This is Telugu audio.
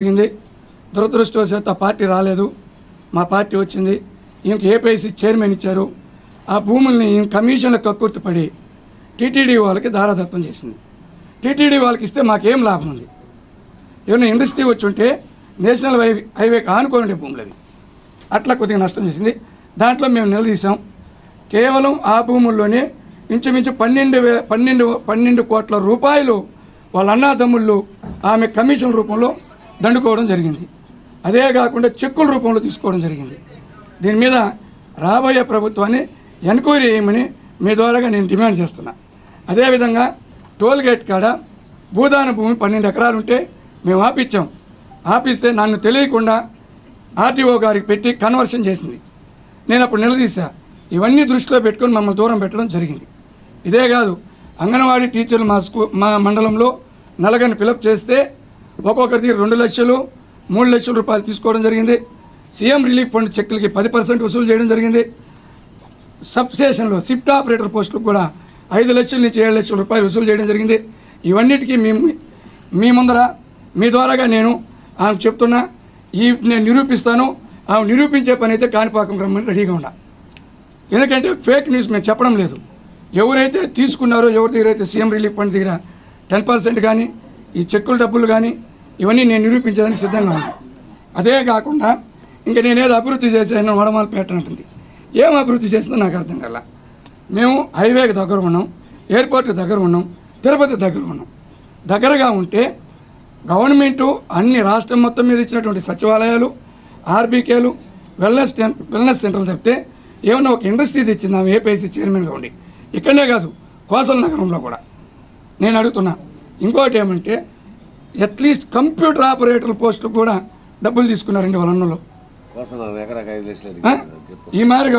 జరిగింది. దురదృష్టవశాత్తు ఆ పార్టీ రాలేదు, మా పార్టీ వచ్చింది. ఈయనకి ఏపీఐసీ చైర్మన్ ఇచ్చారు. ఆ భూముల్ని ఈయన కమిషన్లకు కక్కుర్తిపడి టీటీడీ వాళ్ళకి దారాదత్తం చేసింది. టీటీడీ వాళ్ళకి ఇస్తే మాకేం లాభం ఉంది? ఏమైనా ఇండస్ట్రీ వచ్చి ఉంటే నేషనల్ హైవేకి ఆనుకోండి భూములు అవి. అట్లా కొద్దిగా నష్టం చేసింది. దాంట్లో మేము నిలదీసాం. కేవలం ఆ భూముల్లోనే ఇంచుమించు 12 కోట్ల రూపాయలు వాళ్ళ అన్నాదమ్ముళ్ళు ఆమె కమిషన్ రూపంలో దండుకోవడం జరిగింది. అదే కాకుండా చెక్కుల రూపంలో తీసుకోవడం జరిగింది. దీని మీద రాబోయే ప్రభుత్వాన్ని ఎంక్వైరీ చేయమని మీ ద్వారాగా నేను డిమాండ్ చేస్తున్నా. అదేవిధంగా టోల్గేట్ కాడ భూదాన భూమి 12 ఎకరాలు ఉంటే మేము ఆపిచ్చాం. ఆపిస్తే నన్ను తెలియకుండా ఆర్టీఓ గారికి పెట్టి కన్వర్షన్ చేసింది. నేను అప్పుడు నిలదీశా. ఇవన్నీ దృష్టిలో పెట్టుకొని మమ్మల్ని దూరం పెట్టడం జరిగింది. ఇదే కాదు, అంగన్వాడీ టీచర్లు మా మండలంలో నలగని ఫిలప్ చేస్తే ఒక్కొక్కరికి 2 లక్షలు 3 లక్షల రూపాయలు తీసుకోవడం జరిగింది. సీఎం రిలీఫ్ ఫండ్ చెక్కులకి 10% వసూలు చేయడం జరిగింది. సబ్ స్టేషన్లో షిఫ్ట్ ఆపరేటర్ పోస్టులకు కూడా 5 లక్షల నుంచి 7 లక్షల రూపాయలు వసూలు చేయడం జరిగింది. ఇవన్నిటికీ మీ ముందర మీ ద్వారాగా నేను ఆమె చెప్తున్నా, నేను నిరూపిస్తాను. ఆమె నిరూపించే పని అయితే కాణిపాకం రమ్మని రెడీగా ఉన్నా. ఎందుకంటే ఫేక్ న్యూస్ మేము చెప్పడం లేదు. ఎవరైతే తీసుకున్నారో, ఎవరి దగ్గర అయితే సీఎం రిలీఫ్ ఫండ్ దగ్గర 10% కానీ ఈ చెక్కుల డబ్బులు కానీ ఇవన్నీ నేను నిరూపించేదానికి సిద్ధంగా ఉన్నాను. అదే కాకుండా ఇంకా నేనేదో అభివృద్ధి చేశాను వడమాలపేట అంటుంది. ఏం అభివృద్ధి చేసిందో నాకు అర్థం కాల. మేము హైవేకి దగ్గర ఉన్నాం, ఎయిర్పోర్ట్కి దగ్గర ఉన్నాం, తిరుపతి దగ్గర ఉన్నాం. దగ్గరగా ఉంటే గవర్నమెంటు అన్ని రాష్ట్రం మొత్తం మీద ఇచ్చినటువంటి సచివాలయాలు, ఆర్బీకేలు, వెల్నెస్ సెంటర్లు చెప్తే ఏమన్నా ఒక ఇండస్ట్రీ తెచ్చిందాం ఏపీఐసీ చైర్మన్గా ఉండి. ఇక్కడనే కాదు, కోసల నగరంలో కూడా నేను అడుగుతున్నా. ఇంకోటి ఏమంటే అట్లీస్ట్ కంప్యూటర్ ఆపరేటర్ పోస్టులు కూడా డబ్బులు తీసుకున్నారండి వాళ్ళ అన్నలో. ఈ మాదిరిగా